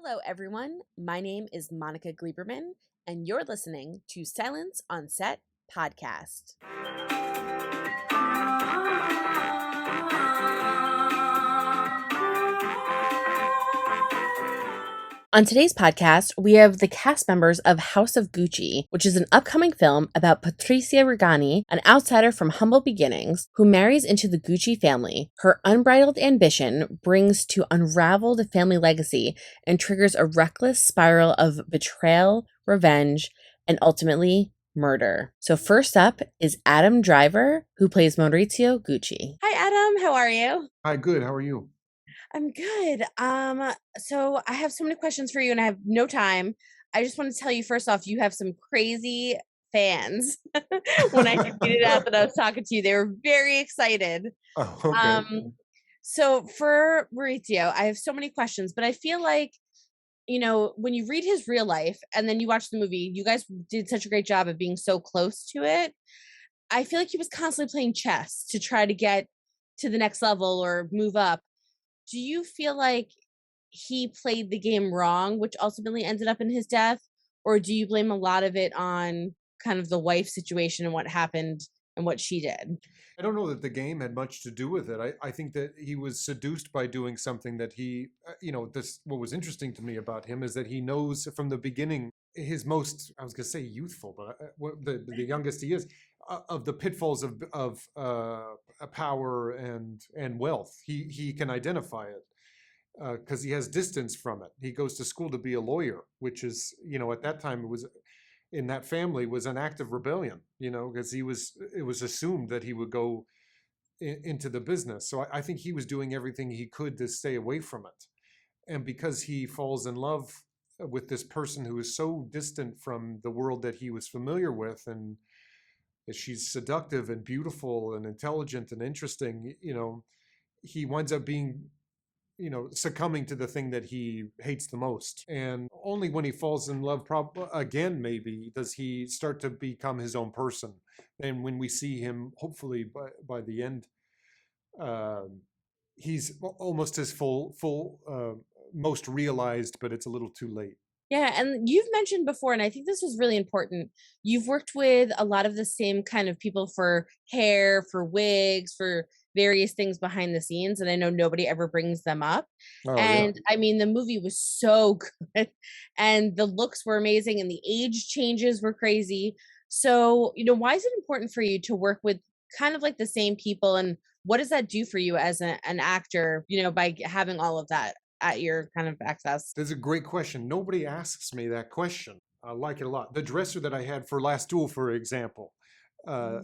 Hello, everyone. My name is Monica Gleberman, and you're listening to Silence on Set podcast. On today's podcast, we have the cast members of House of Gucci, which is an upcoming film about Patrizia Reggiani, an outsider from humble beginnings, who marries into the Gucci family. Her unbridled ambition brings to unravel the family legacy and triggers a reckless spiral of betrayal, revenge, and ultimately murder. So first up is Adam Driver, who plays Maurizio Gucci. Hi, Adam. How are you? Hi, good. How are you? I'm good. So I have so many questions for you and I have no time. I just want to tell you first off, you have some crazy fans. When I tweeted out that I was talking to you, they were very excited. Oh, okay. So for Maurizio, I have so many questions, but I feel like, when you read his real life and then you watch the movie, you guys did such a great job of being so close to it. I feel like he was constantly playing chess to try to get to the next level or move up. Do you feel like he played the game wrong, which ultimately ended up in his death? Or do you blame a lot of it on kind of the wife situation and what happened and what she did? I don't know that the game had much to do with it. I think that he was seduced by doing something that what was interesting to me about him is that he knows from the beginning his most, I was going to say youthful, but the youngest he is, of the pitfalls of power and wealth. He can identify it. Because he has distance from it. He goes to school to be a lawyer, which is, at that time it was in that family was an act of rebellion, because it was assumed that he would go into the business. So I think he was doing everything he could to stay away from it. And because he falls in love with this person who is so distant from the world that he was familiar with, and she's seductive and beautiful and intelligent and interesting, he winds up being succumbing to the thing that he hates the most. And only when he falls in love, again, maybe, does he start to become his own person. And when we see him, hopefully by the end, uh, he's almost his most realized, but it's a little too late. Yeah, and you've mentioned before, and I think this is really important. You've worked with a lot of the same kind of people for hair, for wigs, for various things behind the scenes, and I know nobody ever brings them up. Oh, yeah. And I mean, the movie was so good, and the looks were amazing, and the age changes were crazy. So, why is it important for you to work with kind of like the same people, and what does that do for you as an actor, by having all of that at your kind of access? That's a great question. Nobody asks me that question. I like it a lot. The dresser that I had for Last Duel, for example,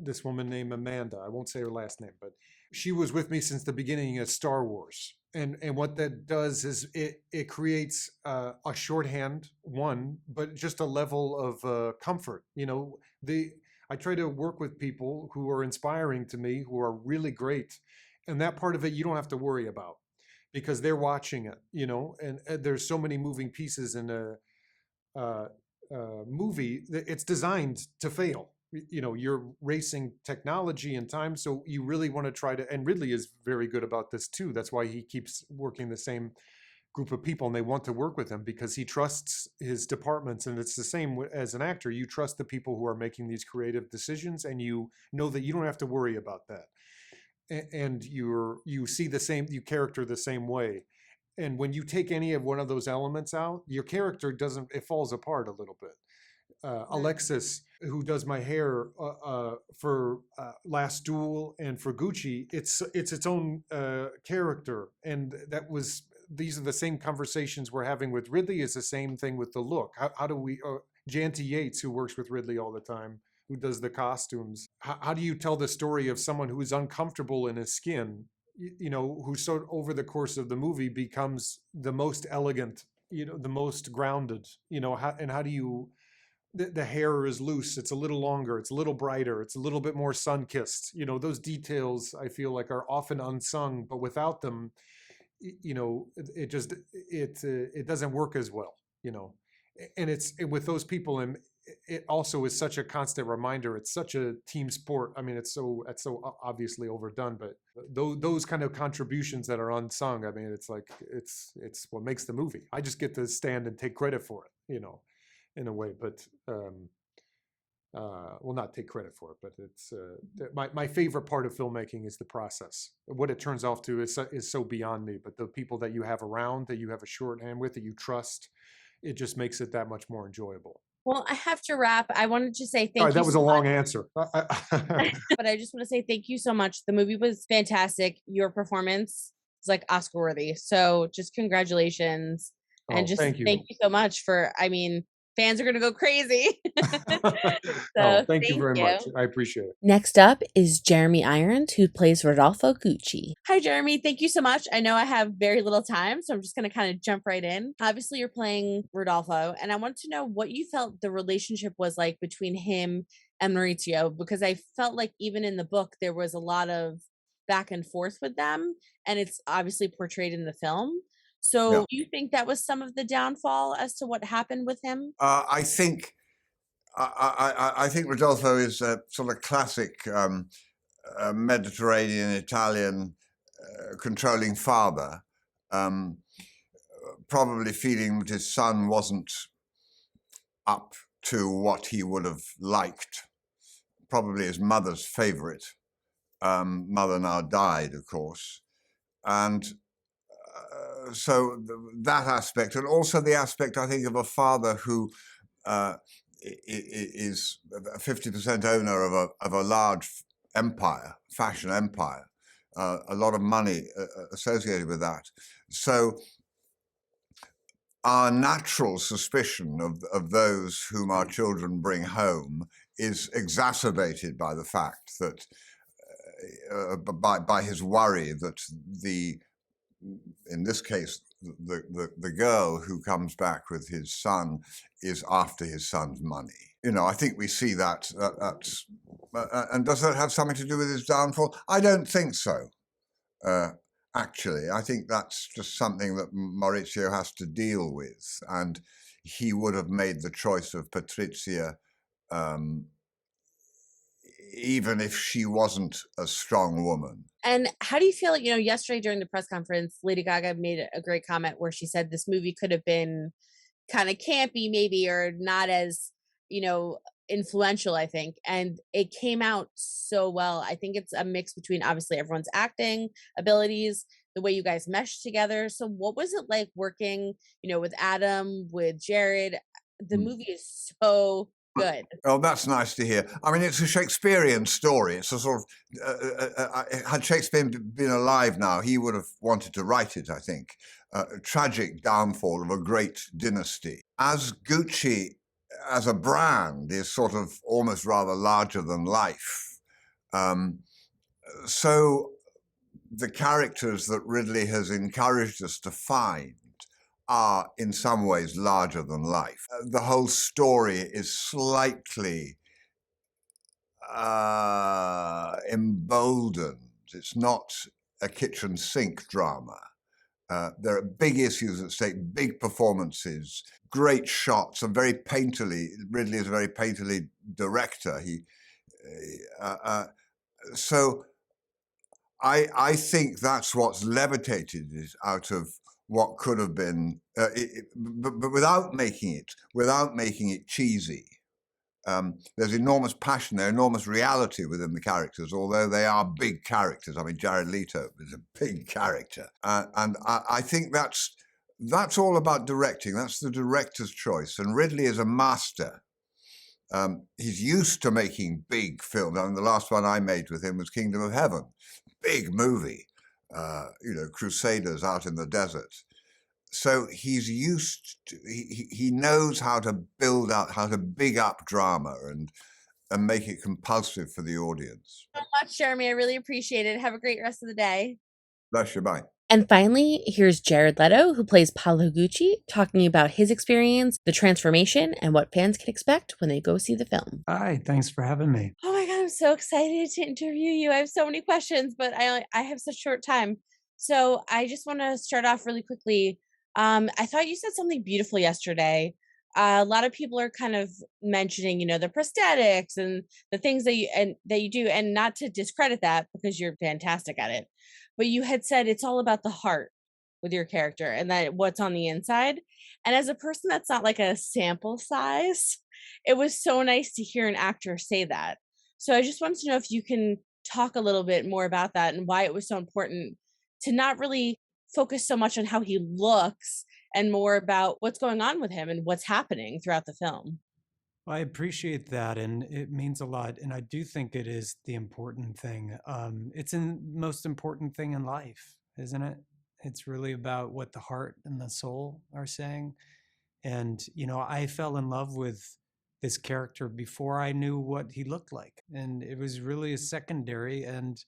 this woman named Amanda, I won't say her last name, but she was with me since the beginning of Star Wars. And what that does is it creates a shorthand, one, but just a level of comfort. I try to work with people who are inspiring to me, who are really great. And that part of it, you don't have to worry about because they're watching it, and there's so many moving pieces in uh, movie that it's designed to fail. You're racing technology and time, so you really want to try to. And Ridley is very good about this too. That's why he keeps working the same group of people, and they want to work with him because he trusts his departments. And it's the same as an actor. You trust the people who are making these creative decisions, and you know that you don't have to worry about that. And you see the same, you character the same way. And when you take any of one of those elements out, your character doesn't, it falls apart a little bit. Alexis, who does my hair for Last Duel and for Gucci, it's own character, and these are the same conversations we're having with Ridley. Is the same thing with the look. How do we? Janty Yates, who works with Ridley all the time, who does the costumes. How do you tell the story of someone who is uncomfortable in his skin? Who sort of over the course of the movie becomes the most elegant, the most grounded. How do you the hair is loose, it's a little longer, it's a little brighter, it's a little bit more sun-kissed. Those details I feel like are often unsung, but without them, it just it doesn't work as well. And it's with those people, and it also is such a constant reminder. It's such a team sport. I mean, it's so obviously overdone, but those kind of contributions that are unsung, I mean, it's like it's what makes the movie. I just get to stand and take credit for it, in a way. But well, not take credit for it, but it's my favorite part of filmmaking is the process. What it turns off to is so beyond me. But the people that you have around, that you have a shorthand with, that you trust, it just makes it that much more enjoyable. Well, I have to wrap. I wanted to say All thank right, you that was so a long much. answer. But I just want to say thank you so much. The movie was fantastic. Your performance is like Oscar worthy. So just congratulations. And Oh, just thank you. thank you so much for, I mean, fans are going to go crazy. Oh, So thank you thank very you. much. I appreciate it. Next up is Jeremy Irons, who plays Rodolfo Gucci. Hi, Jeremy. Thank you so much. I know I have very little time, so I'm just going to kind of jump right in. Obviously, you're playing Rodolfo, and I want to know what you felt the relationship was like between him and Maurizio, because I felt like even in the book, there was a lot of back and forth with them, and it's obviously portrayed in the film. Yeah. So, do you think that was some of the downfall as to what happened with him? I think I think Rodolfo is a sort of classic Mediterranean Italian controlling father, probably feeling that his son wasn't up to what he would have liked. Probably his mother's favorite. Mother now died, of course, and so that aspect, and also the aspect, I think, of a father who is a 50% owner of a large empire, fashion empire, a lot of money associated with that. So our natural suspicion of those whom our children bring home is exacerbated by the fact that by his worry that in this case, the girl who comes back with his son is after his son's money. I think we see that. And does that have something to do with his downfall? I don't think so. Actually, I think that's just something that Maurizio has to deal with, and he would have made the choice of Patrizia even if she wasn't a strong woman. And how do you feel like, yesterday during the press conference, Lady Gaga made a great comment where she said this movie could have been kind of campy, maybe, or not as, influential, I think. And it came out so well. I think it's a mix between obviously everyone's acting abilities, the way you guys meshed together. So what was it like working, with Adam, with Jared? The movie is so good. Oh, that's nice to hear. I mean, it's a Shakespearean story. It's a sort of, had Shakespeare been alive now, he would have wanted to write it, I think. A tragic downfall of a great dynasty. As Gucci, as a brand, is sort of almost rather larger than life. So the characters that Ridley has encouraged us to find are in some ways larger than life. The whole story is slightly emboldened. It's not a kitchen sink drama. There are big issues at stake, big performances, great shots, and very painterly. Ridley is a very painterly director. So I think that's what's levitated it out of what could have been, but without making it cheesy. There's enormous passion, there's enormous reality within the characters, although they are big characters. I mean, Jared Leto is a big character, and I think that's all about directing. That's the director's choice, and Ridley is a master. He's used to making big films. I mean, the last one I made with him was Kingdom of Heaven, big movie, crusaders out in the desert. So he's used to, he knows how to build up, how to big up drama and make it compulsive for the audience. So much, Jeremy. I really appreciate it. Have a great rest of the day. Bless you, bye. And finally, here's Jared Leto, who plays Paolo Gucci, talking about his experience, the transformation, and what fans can expect when they go see the film. Hi, thanks for having me. Oh my God, I'm so excited to interview you. I have so many questions, but I have such short time. So I just want to start off really quickly. I thought you said something beautiful yesterday A lot of people are kind of mentioning, the prosthetics and the things that you do, and not to discredit that because you're fantastic at it, but you had said it's all about the heart with your character and that what's on the inside. And as a person that's not like a sample size, it was so nice to hear an actor say that. So I just wanted to know if you can talk a little bit more about that and why it was so important to not really focus so much on how he looks and more about what's going on with him and what's happening throughout the film. I appreciate that, and it means a lot. And I do think it is the important thing. It's the most important thing in life, isn't it? It's really about what the heart and the soul are saying. And, I fell in love with this character before I knew what he looked like. And it was really a secondary. And,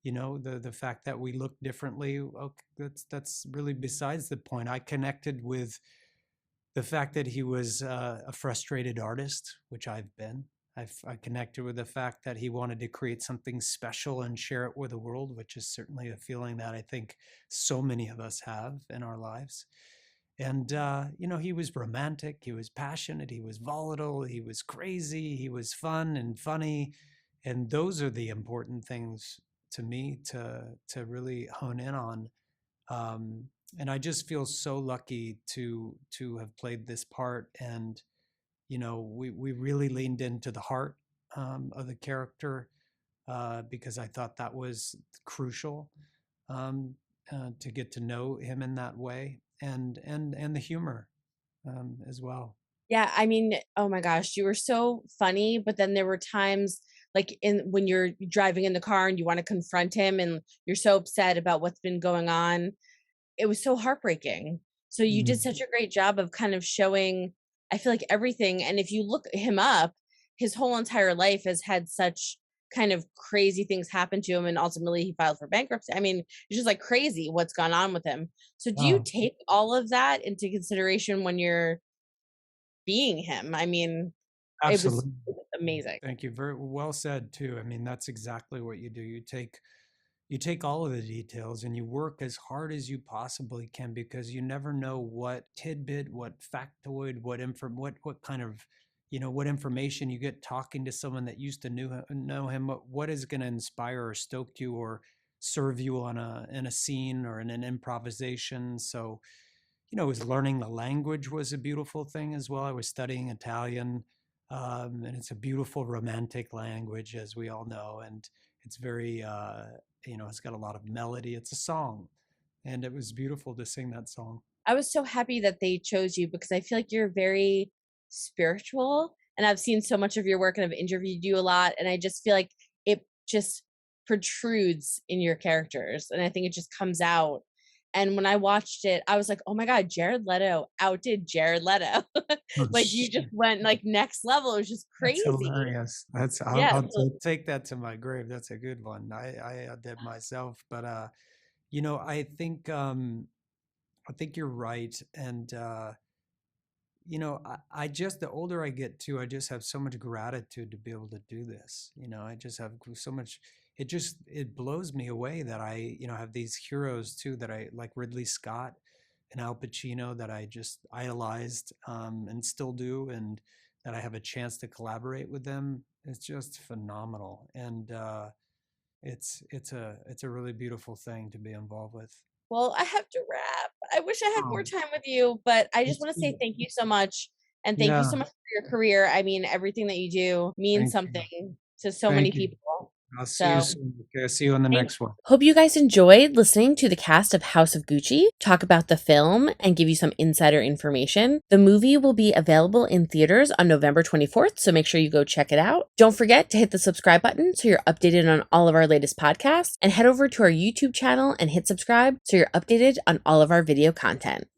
the fact that we look differently, okay, that's really besides the point. I connected with the fact that he was a frustrated artist, which I've been. I connected with the fact that he wanted to create something special and share it with the world, which is certainly a feeling that I think so many of us have in our lives. And, he was romantic, he was passionate, he was volatile, he was crazy, he was fun and funny. And those are the important things to me to really hone in on. And I just feel so lucky to have played this part. And, we really leaned into the heart of the character because I thought that was crucial to get to know him in that way, and the humor as well. Yeah, I mean, oh my gosh, you were so funny, but then there were times like in when you're driving in the car and you want to confront him and you're so upset about what's been going on. It was so heartbreaking. So you did Mhm. such a great job of kind of showing, I feel like everything. And if you look him up, his whole entire life has had such kind of crazy things happen to him. And ultimately he filed for bankruptcy. I mean, it's just like crazy what's gone on with him. So do you Oh, take all of that into consideration when you're being him? I mean, absolutely. it was amazing. Thank you. Very well said too. I mean, that's exactly what you do. You take all of the details and you work as hard as you possibly can because you never know what tidbit, what factoid, what kind of, what information you get talking to someone that used to know him. What is going to inspire or stoke you or serve you in a scene or in an improvisation. So, was learning the language was a beautiful thing as well. I was studying Italian, and it's a beautiful romantic language, as we all know, and it's very, it's got a lot of melody. It's a song, and it was beautiful to sing that song. I was so happy that they chose you because I feel like you're very spiritual and I've seen so much of your work and I've interviewed you a lot and I just feel like it just protrudes in your characters and I think it just comes out. And when I watched it, I was like, "Oh my god, Jared Leto outdid Jared Leto." Oh, Like you just went like next level. It was just that's crazy. hilarious. That's I'll, Yeah. I'll So take that to my grave. That's a good one. I did myself, but I think you're right, and I just the older I get too, I just have so much gratitude to be able to do this. I just have so much. It blows me away that I have these heroes too that I like Ridley Scott and Al Pacino that I just idolized and still do, and that I have a chance to collaborate with them. It's just phenomenal, and it's a really beautiful thing to be involved with. well, I have to wrap. I wish I had more Um, time with you, but I just it's want to say good. thank you so much. And thank you Yeah, so much for your career. I mean, everything that you do means thank you. something to so many Thank you. people. I'll see you So soon. Okay, I'll see you on the thank next one. Hope you guys enjoyed listening to the cast of House of Gucci talk about the film and give you some insider information. The movie will be available in theaters on November 24th, so make sure you go check it out. Don't forget to hit the subscribe button so you're updated on all of our latest podcasts, and head over to our YouTube channel and hit subscribe so you're updated on all of our video content.